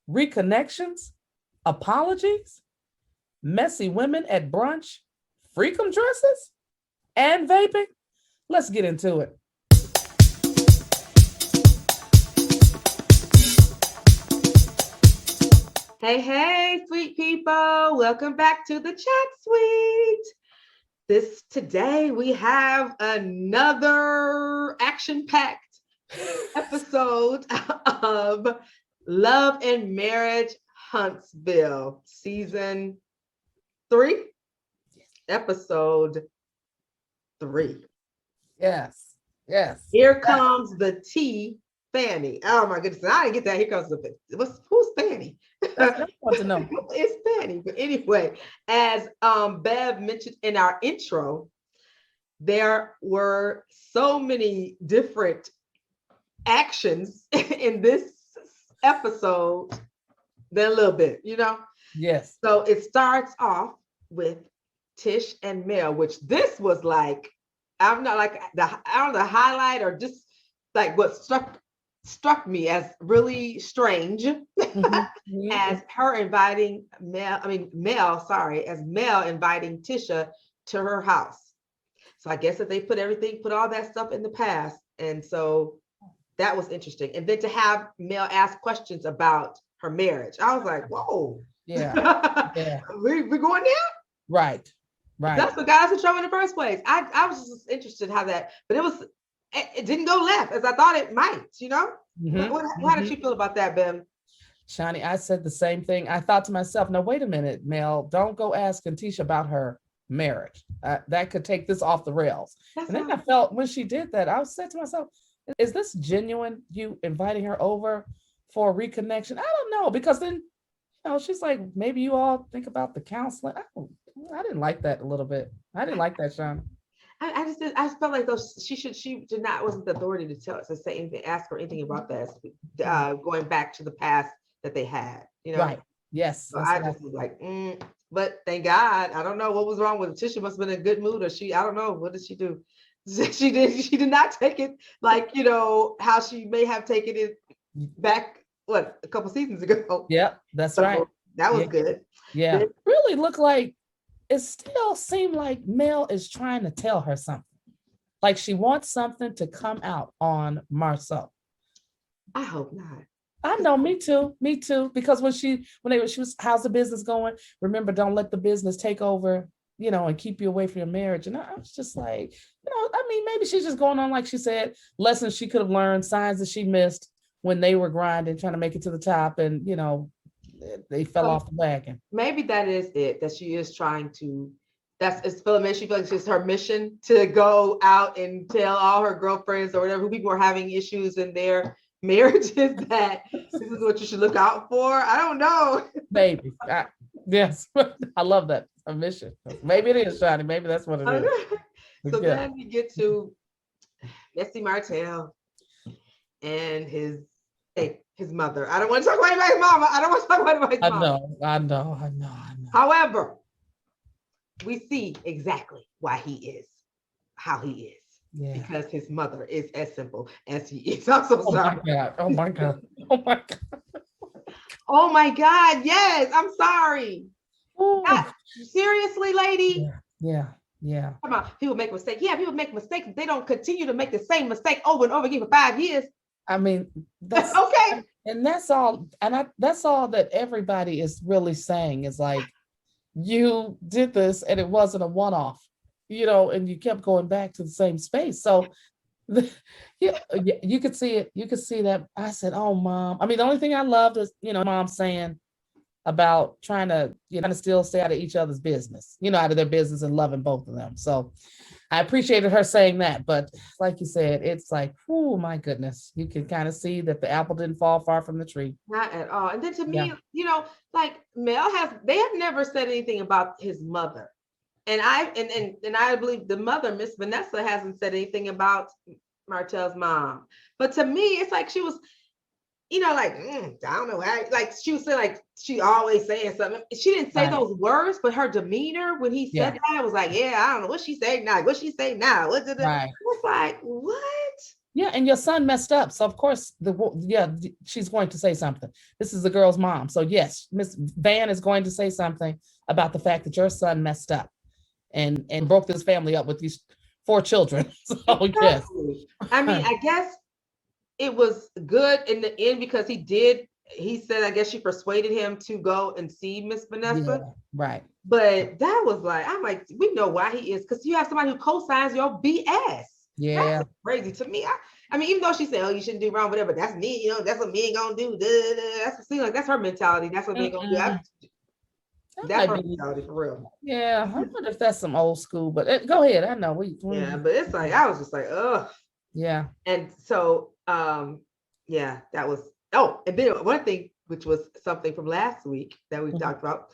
reconnections, apologies, messy women at brunch, freakum dresses, and vaping? Let's get into it. Hey, hey, sweet people. Welcome back to the Chat Suite. Today we have another action-packed episode of Love and Marriage Huntsville, season 3, episode 3. Yes. Here comes the Tea-fanny. Oh my goodness, I didn't get that. Here comes who's Fanny? That's what I want to know. It's Fanny. But anyway, as Bev mentioned in our intro, there were so many different actions in this episode than a little bit, Yes. So it starts off with Tish and Mel, which this was like, I'm not like the highlight or just like what struck me as really strange as her inviting Mel inviting Tisha to her house. So I guess that they put all that stuff in the past. And so that was interesting. And then to have Mel ask questions about her marriage, I was like, whoa. Yeah. We're going there? Right. That's what got us in trouble in the first place. I was just interested how that, but it didn't go left as I thought it might, How did you feel about that, Ben? Shani, I said the same thing. I thought to myself, no, wait a minute, Mel, don't go asking Tisha about her marriage. That could take this off the rails. And then I felt when she did that, I said to myself, is this genuine, you inviting her over for a reconnection? I don't know, because then, she's like, maybe you all think about the counseling. I didn't like that a little bit. I didn't like that, Sean. I felt like she wasn't the authority to say anything, ask her anything about that, going back to the past that they had, Right. Yes. So I just was like, but thank God. I don't know what was wrong with it. Tisha must have been in a good mood, or I don't know. What did she do? She did not take it like, how she may have taken it back, a couple seasons ago. Yeah, that's right. That was good. Yeah. It really looked like, it still seemed like Mel is trying to tell her something. Like she wants something to come out on Marceau. I hope not. I know, me too. Because when she was, how's the business going? Remember, don't let the business take over, and keep you away from your marriage. And I was just like, maybe she's just going on, like she said, lessons she could have learned, signs that she missed when they were grinding, trying to make it to the top, and they fell off the wagon. Maybe that is it, that she is trying to, she feels like it's her mission to go out and tell all her girlfriends or whatever people are having issues in their marriages that this is what you should look out for. I don't know. Maybe. Yes. I love that. A mission. Maybe it is, Shani. Maybe that's what it is. So then we get to Messy Martell and his mother. I don't want to talk about anybody's mama. I don't want to talk about anybody's mama. I know. However, we see exactly why he is how he is. Yeah. Because his mother is as simple as he is. I'm so sorry. Oh my God. Oh my God. Yes. I'm sorry. Seriously, lady? Yeah. Come on. People make mistakes. Yeah, people make mistakes. They don't continue to make the same mistake over and over again for 5 years. I mean, that's okay. And that's all. And that's all that everybody is really saying is like, you did this and it wasn't a one-off, and you kept going back to the same space. So you could see it. You could see that. I said, oh, Mom. I mean, the only thing I loved was, Mom saying about trying to, still stay out of each other's business, out of their business and loving both of them. So I appreciated her saying that. But like you said, it's like, oh, my goodness. You can kind of see that the apple didn't fall far from the tree. Not at all. And then to me, like Mel they have never said anything about his mother. And I believe the mother, Miss Vanessa, hasn't said anything about Martell's mom. But to me, it's like she was, I don't know how, like she was saying, like she always saying something. She didn't say those words, but her demeanor when he said that was like, I don't know what she say now. What she say now? What did it? Right. It was like, what? Yeah, and your son messed up. So of course, she's going to say something. This is the girl's mom. So yes, Miss Van is going to say something about the fact that your son messed up and broke this family up with these 4 children. So yes. Exactly. I mean, I guess it was good in the end because he said, I guess she persuaded him to go and see Miss Vanessa. Yeah, right. But that was like, I'm like, we know why he is, because you have somebody who co-signs your BS. Yeah. That's crazy to me. I mean, even though she said, "Oh, you shouldn't do wrong," whatever. That's me, that's what men gonna do. That's seems like that's her mentality. That's what men gonna do. That's her mentality for real. Yeah, I wonder if that's some old school. But go ahead. I know Yeah, but it's like I was just like, ugh. Yeah. And so, yeah, that was. Oh, and then one thing, which was something from last week that we talked about.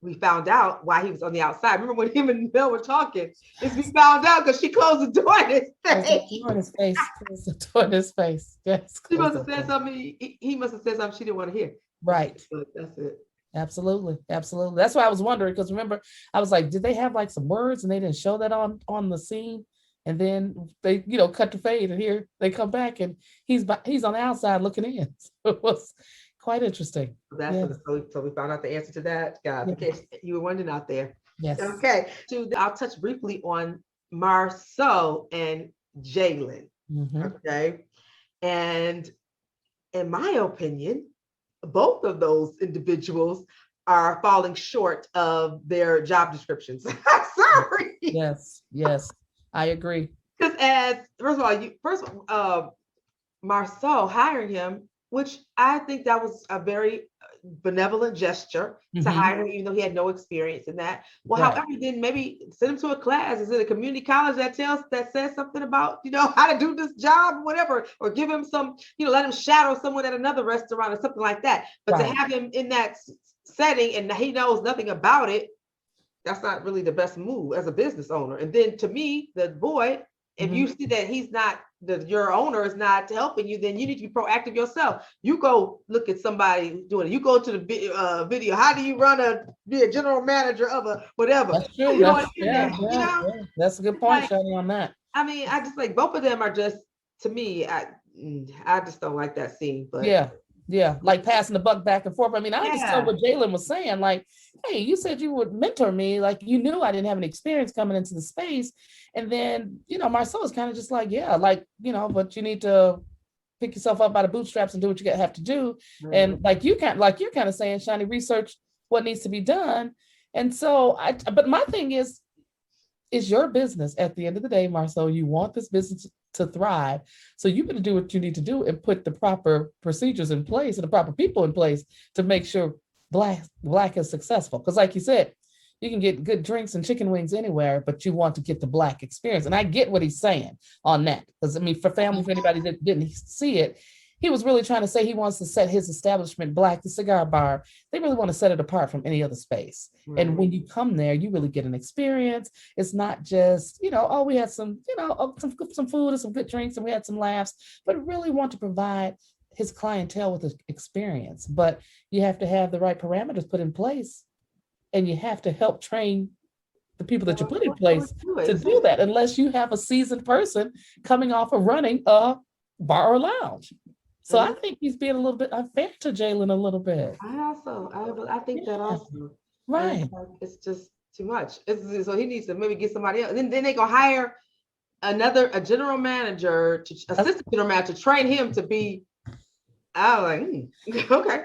We found out why he was on the outside. Remember when him and Bill were talking? Is we found out because she closed the door in his face. Closed the door in his face. Yes. She must have said something. He must have said something she didn't want to hear. Right. But that's it. Absolutely. Absolutely. That's why I was wondering, because remember, I was like, did they have like some words and they didn't show that on the scene? And then they, cut the fade, and here they come back and he's on the outside looking in. So it was quite interesting. So we found out the answer to that, guys. In case you were wondering out there. Yes. Okay. I'll touch briefly on Marceau and Jalen. Mm-hmm. Okay. And in my opinion, both of those individuals are falling short of their job descriptions. Sorry. Yes. I agree. Because first of all, Marceau hiring him, which I think that was a very benevolent gesture to hire him, even though he had no experience in that. Well, right. However, then maybe send him to a class. Is it a community college that says something about, how to do this job, or whatever, or give him some, let him shadow someone at another restaurant or something like that. But right. To have him in that setting and he knows nothing about it, that's not really the best move as a business owner. And then to me, the boy, if you see that he's not, your owner is not helping you, then you need to be proactive yourself. You go look at somebody doing it. You go to the video. How do you be a general manager of a whatever? That's true. That's a good point, Shani, on that. I mean, I just like both of them are just, to me, I just don't like that scene. But yeah, like passing the buck back and forth. I mean, I understood what Jalen was saying. Like, hey, you said you would mentor me. Like, you knew I didn't have any experience coming into the space. And then, Marceau is kind of just like, but you need to pick yourself up by the bootstraps and do what you have to do. Mm-hmm. And like you're kind of saying, Shani, research what needs to be done. And so, but my thing is, it's your business at the end of the day, Marceau. You want this business to thrive. So you better do what you need to do and put the proper procedures in place and the proper people in place to make sure Black is successful. Because like you said, you can get good drinks and chicken wings anywhere, but you want to get the Black experience. And I get what he's saying on that. Because I mean, for anybody that didn't see it, he was really trying to say he wants to set his establishment, Black, the cigar bar. They really want to set it apart from any other space. Mm-hmm. And when you come there, you really get an experience. It's not just, we had some, some food and some good drinks and we had some laughs, but really want to provide his clientele with an experience. But you have to have the right parameters put in place, and you have to help train the people that you put in place to do that, unless you have a seasoned person coming off of running a bar or lounge. So I think he's being a little bit unfair to Jalen a little bit. I think that also. Right. It's just too much. So he needs to maybe get somebody else. And then they go hire a general manager, assistant general manager, to train him to be. I was like, okay.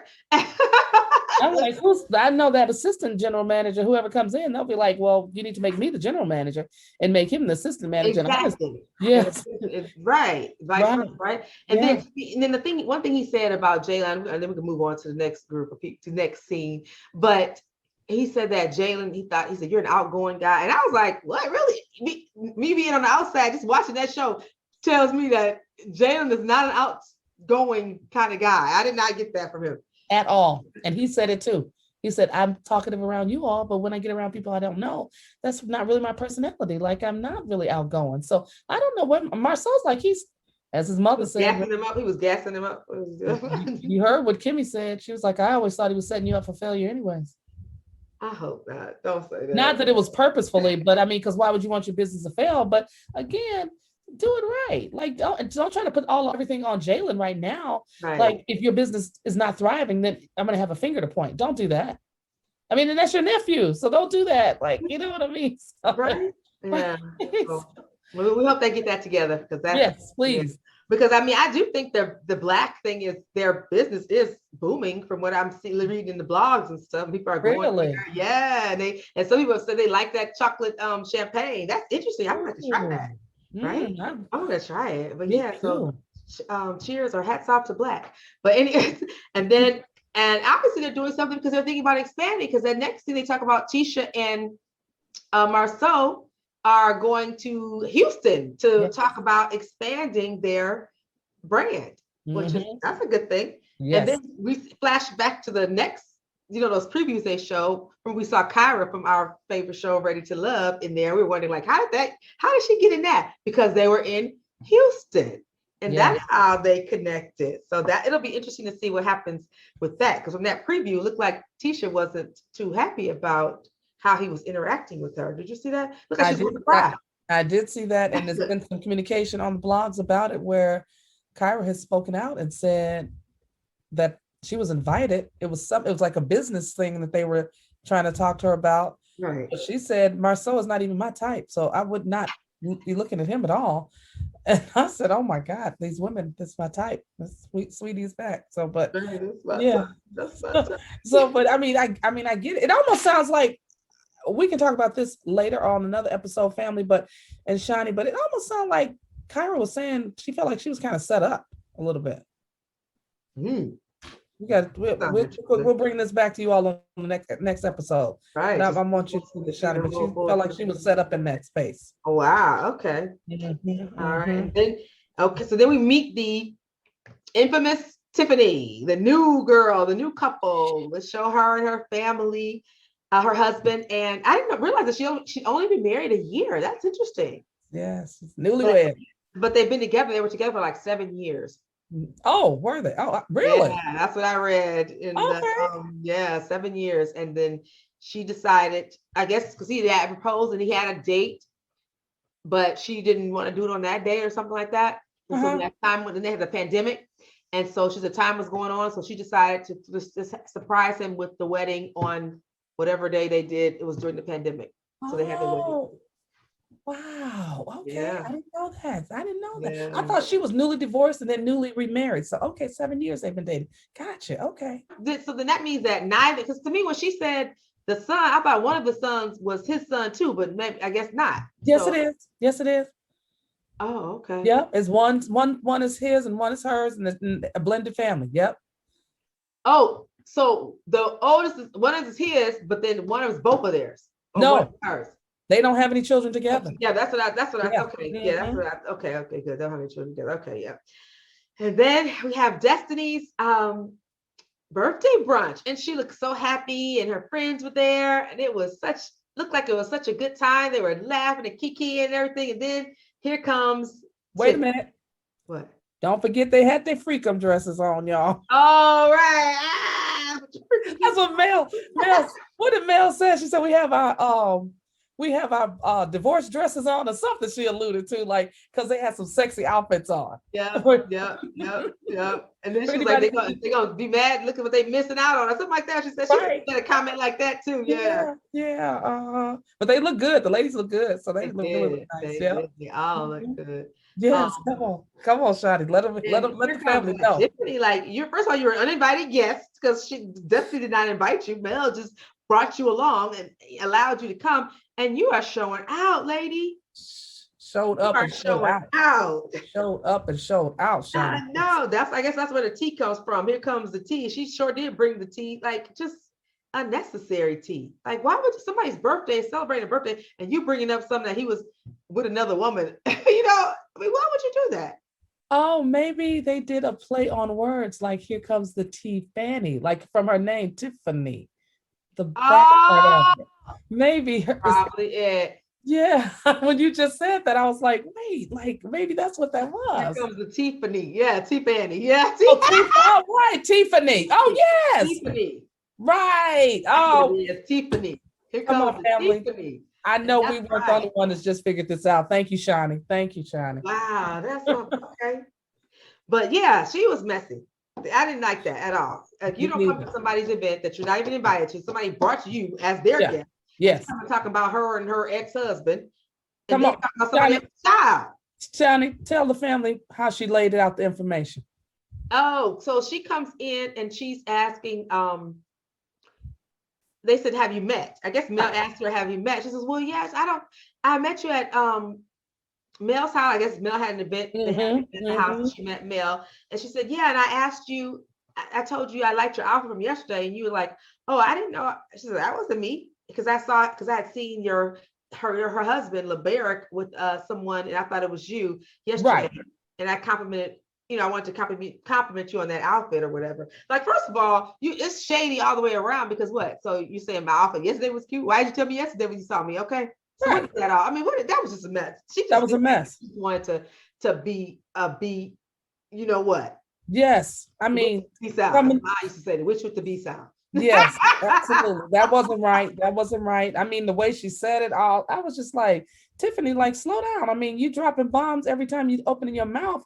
I'm like, I know that assistant general manager, whoever comes in, they'll be like, well, you need to make me the general manager and make him the assistant manager. Exactly. Yes. It's right. Right. And then one thing he said about Jalen, and then we can move on to the next group of people, to the next scene. But he said that Jalen, he said, you're an outgoing guy. And I was like, what, really? Me being on the outside, just watching that show tells me that Jalen is not an outgoing kind of guy. I did not get that from him. At all. And he said it too. He said, I'm talkative around you all, but when I get around people I don't know, that's not really my personality. Like, I'm not really outgoing. So I don't know what Marceau's like. He's, as his mother said, he was gassing him up. You heard what Kimmy said. She was like, I always thought he was setting you up for failure anyways. I hope not. Don't say that. Not that it was purposefully, but I mean, because why would you want your business to fail? But again, do it right. Like, don't try to put everything on Jalen right now. Right. Like, if your business is not thriving, then I'm gonna have a finger to point. Don't do that. I mean, and that's your nephew, so don't do that. Like, you know what I mean? So, Right. Yeah. Well, we hope they get that together because that's yes, please. Because I mean, I do think the black thing is their business is booming from what I'm seeing, reading in the blogs and stuff. People are going there. Yeah, and some people say they like that chocolate champagne. That's interesting. I would like to try that. Right? I want to try it. But yeah, so cheers or hats off to black. But anyways, and obviously they're doing something because they're thinking about expanding. Because the next thing they talk about, Tisha and Marceau are going to Houston to talk about expanding their brand, which is that's a good thing. Yes. And then we flash back to the next, those previews they show when we saw Kyra from our favorite show, Ready to Love, in there. We were wondering, like, how did she get in that? Because they were in Houston. And that's how they connected. So that it'll be interesting to see what happens with that. Because from that preview, it looked like Tisha wasn't too happy about how he was interacting with her. Did you see that? Look like she was surprised. I did see that, and there's been some communication on the blogs about it where Kyra has spoken out and said that she was invited. It was like a business thing that they were trying to talk to her about. Right. But she said Marceau is not even my type, so I would not be looking at him at all. And I said, "Oh my God, these women, this is my type. This sweetie's back." So, but yeah. So, but I mean, I get it. It almost sounds like. We can talk about this later on another episode, family, and Shani, but it almost sounded like Kyra was saying she felt like she was kind of set up a little bit. We'll bring this back to you all on the next episode. Right. I want you to see the Shani, but she felt like she was set up in that space. Oh, wow. Okay. All right. So then we meet the infamous Tiffany, the new girl, the new couple. Let's show her and her family. Her husband, and I didn't realize that she only been married a year. That's interesting. Yes, newlywed. But they've been together. They were together for like 7 years. Oh, were they? Oh, really? Yeah, that's what I read. 7 years, and then she decided, I guess, because he had proposed and he had a date, but she didn't want to do it on that day or something like that. And so that time when they had the pandemic, and so the time was going on, so she decided to just surprise him with the wedding on whatever day they did. It was during the pandemic. So they had the wedding. Wow. Okay. Yeah. I didn't know that. Yeah. I thought she was newly divorced and then newly remarried. So, okay, 7 years they've been dating. Gotcha. Okay. So then that means that neither, because to me, when she said the son, I thought one of the sons was his son too, but maybe, I guess not. Yes, it is. Yes, it is. Oh, okay. Yep. It's one is his and one is hers, and a blended family. Yep. Oh, so the oldest one is his, but then one is both of theirs. No, hers. They don't have any children together. Yeah, that's what I okay. Yeah, that's what I okay, good. They don't have any children together. Okay, yeah. And then we have Destiny's birthday brunch, and she looked so happy, and her friends were there, and looked like it was such a good time. They were laughing and kiki and everything, and then here comes. Wait a minute. What? Don't forget they had their freakum dresses on, y'all. All right. That's what Mel. What did Mel say? She said we have our divorce dresses on or something. She alluded to, like, because they had some sexy outfits on. Yeah. And then she was like, they're gonna be mad. Look at what they missing out on, or something like that. She said she made a comment like that too. Yeah. But they look good. The ladies look good, so they look really nice. They all look good. Yes, come on, Shadi. Let the family know. Tiffany, like, first of all, you're an uninvited guest because she definitely did not invite you. Mel just brought you along and allowed you to come, and you are showing out, lady. Showed up and showed out. Showed up and showed out. I know. I guess that's where the tea comes from. Here comes the tea. She sure did bring the tea, like, just unnecessary tea. Like, why would somebody's birthday, celebrating a birthday, and you bringing up something that he was with another woman? I mean, why would you do that? Oh, maybe they did a play on words, like here comes the Tea-fanny, like from her name, Tiffany. The back part of it. Maybe probably it. Yeah, when you just said that, I was like, wait, like maybe that's what that was. Here comes the Tiffany. Yeah, Tea-fanny. Yeah. Oh, right, Tiffany. Oh, yes. Tiffany. Right. Oh, yes, Tiffany. Here come on, family. Tiffany. I And know we that's weren't the only one that's just figured this out. Thank you, Shawnee. Thank you, Shawnee. wow, that's so okay. But yeah, she was messy. I didn't like that at all. Like you Me don't come neither. to somebody's event that you're not even invited to. Somebody brought you as their Yeah. guest. Yes. And talking about her and her ex-husband. And Come then on, talking about somebody Shawnee. else's child. Shawnee, tell the family how she laid it out the information. Oh, so she comes in and she's asking, they said, have you met? I guess Mel asked her, have you met? She says, well, yes, I met you at Mel's house. I guess Mel had an event they had at the house and she met Mel. And she said, yeah, and I asked you, I told you I liked your outfit from yesterday. And you were like, oh, I didn't know. She said, that wasn't me. Because I had seen her husband, LeBaric, with someone, and I thought it was you yesterday. Right. And I complimented, I wanted to compliment you on that outfit or whatever. Like, first of all, it's shady all the way around because what? So you saying my outfit yesterday was cute? Why did you tell me yesterday when you saw me? Okay. So right. What is that all? I mean, that was just a mess. That was a mess. She wanted to be, you know what? Yes. I mean, I used to say the witch with the B sound. Yes, absolutely. That wasn't right. That wasn't right. I mean, the way she said it all, I was just like, Tiffany, like, slow down. I mean, you dropping bombs every time you open your mouth.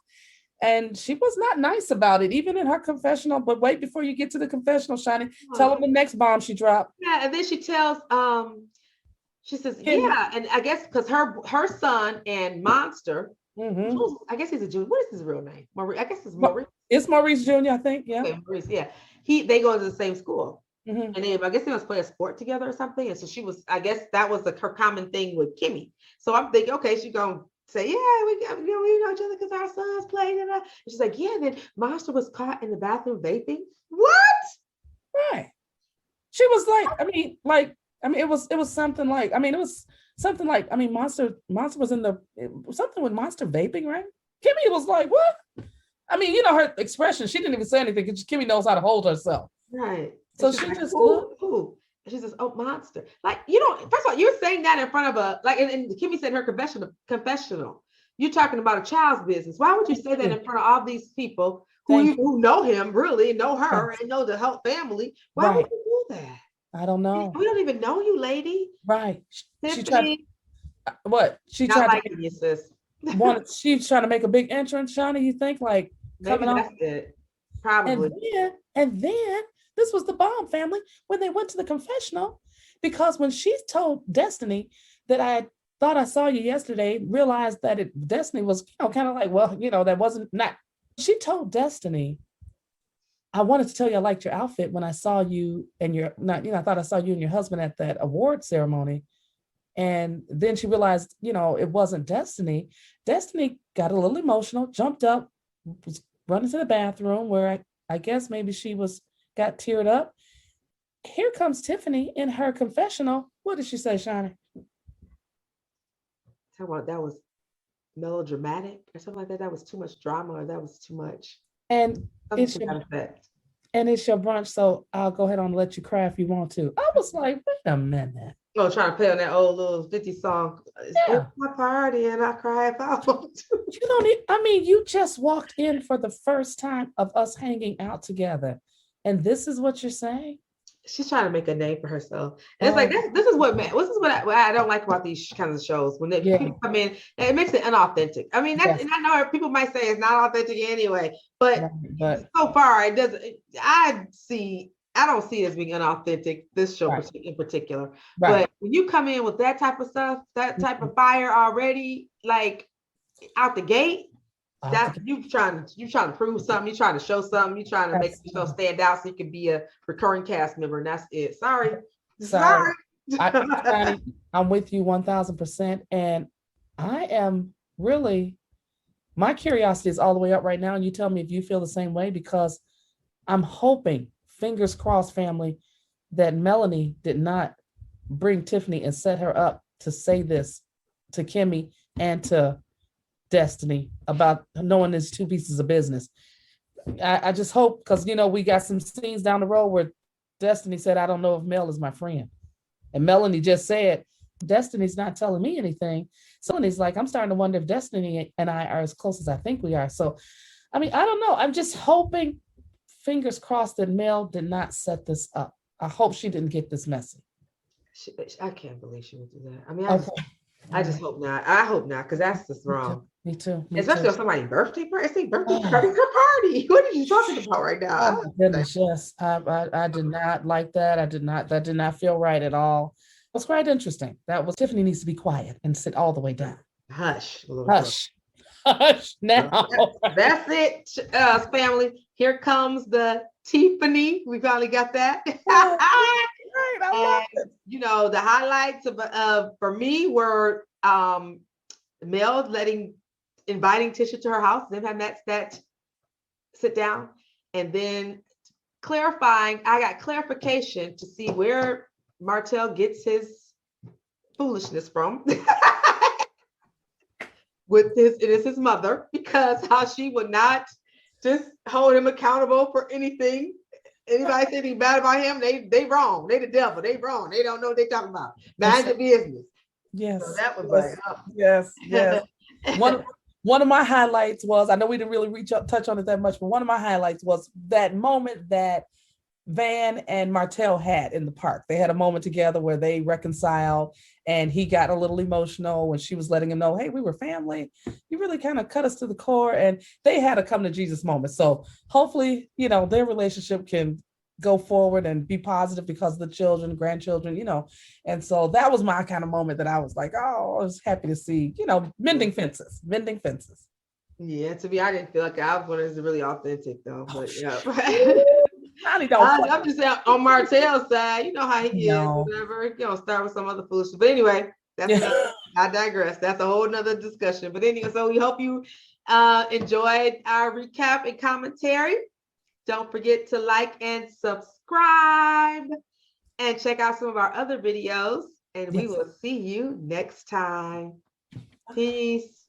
And she was not nice about it, even in her confessional. But wait, before you get to the confessional, Shani, tell them the next bomb she dropped. Yeah, and then she tells, she says, yeah, and I guess because her son and Monster, I guess he's a junior. What is his real name? I guess it's Maurice. It's Maurice Jr., I think. Yeah. Okay, Maurice, yeah. They go to the same school. And I guess they must play a sport together or something. And so I guess that was her common thing with Kimmy. So I'm thinking, okay, she's going to say, yeah, we know each other because our sons played. And she's like, yeah, then Monster was caught in the bathroom vaping. What? Right. She was like, it was something like, Monster was in something with Monster vaping, right? Kimmy was like, what? I mean, her expression, she didn't even say anything because Kimmy knows how to hold herself. Right. So she like, just ooh. She says, oh, Monster. Like, first of all, you're saying that in front of and Kimmy said in her confessional, you're talking about a child's business. Why would you say that in front of all these people who know him, really know her and know the whole family? Why would you do that? I don't know. We don't even know you, lady. Right. Tiffany, she tried. What? She not tried liking you, sis. She's trying to make a big entrance, Shawnee. You think like maybe that's it? Probably. And then this was the bomb, family, when they went to the confessional, because when she told Destiny that I thought I saw you yesterday, realized that Destiny was kind of like, well, that wasn't not. She told Destiny, I wanted to tell you I liked your outfit when I saw you and I thought I saw you and your husband at that award ceremony. And then she realized, it wasn't Destiny. Destiny got a little emotional, jumped up, was running to the bathroom where I guess maybe she got teared up. Here comes Tiffany in her confessional. What did she say, Shawnee? How about that was melodramatic or something like that? That was too much drama or that was too much. And it's your brunch, so I'll go ahead and let you cry if you want to. I was like, wait a minute. Oh, trying to play on that old little 50 song. It's my party and I cry if I want to. You just walked in for the first time of us hanging out together. And this is what you're saying? She's trying to make a name for herself. And it's like, this is what I don't like about these kinds of shows. When people come in, it makes it unauthentic. I mean, and I know people might say it's not authentic anyway, but so far it doesn't. I don't see it as being unauthentic, this show in particular. Right. But when you come in with that type of stuff, that type of fire already, like out the gate, that's you trying to prove something, you're trying to show something, you're trying to make yourself stand out so you can be a recurring cast member, and that's it. Sorry. I'm with you 1000%. And I am really, my curiosity is all the way up right now. And you tell me if you feel the same way, because I'm hoping, fingers crossed, family, that Melanie did not bring Tiffany and set her up to say this to Kimmy and to Destiny about knowing there's two pieces of business. I just hope, because we got some scenes down the road where Destiny said, I don't know if Mel is my friend. And Melanie just said, Destiny's not telling me anything. So Melanie's like, I'm starting to wonder if Destiny and I are as close as I think we are. So, I don't know. I'm just hoping, fingers crossed, that Mel did not set this up. I hope she didn't get this messy. I can't believe she would do that. I mean, Okay. I just hope not. I hope not, because that's just wrong. Me too. Me Especially too. on somebody's birthday party. It's their birthday Oh. party. It's her party. What are you talking about right now? Oh my goodness, yes. I did not like that. That did not feel right at all. It was quite interesting. That was Tiffany needs to be quiet and sit all the way down. Hush. Hush. Hush now. That's it, family. Here comes the Tea-fanny. We finally got that. Right, I love it. You know, the highlights of for me were Mel inviting Tisha to her house, then having that sit down, and then clarifying. I got clarification to see where Martell gets his foolishness from. With this, it is his mother, because how she would not just hold him accountable for anything. Anybody say anything bad about him, they wrong. They the devil. They wrong. They don't know what they talking about. Mind your business. Yes. So that was yes, like, yes. One of my highlights was, I know we didn't really touch on it that much, but one of my highlights was that moment that Van and Martell had in the park. They had a moment together where they reconciled, and he got a little emotional when she was letting him know, hey, we were family. You really kind of cut us to the core, and they had a come to Jesus moment. So hopefully, you know, their relationship can go forward and be positive because of the children, grandchildren, you know. And so that was my kind of moment that I was like, oh, I was happy to see, you know, mending fences. Yeah, to me, I didn't feel like I was one of really authentic though, but yeah. I'm just saying, on Martell's side, you know how he is, whatever. You know, start with some other foolishness. But anyway, I digress. That's a whole nother discussion. But anyway, so we hope you enjoyed our recap and commentary. Don't forget to like and subscribe and check out some of our other videos. And we will see you next time. Peace.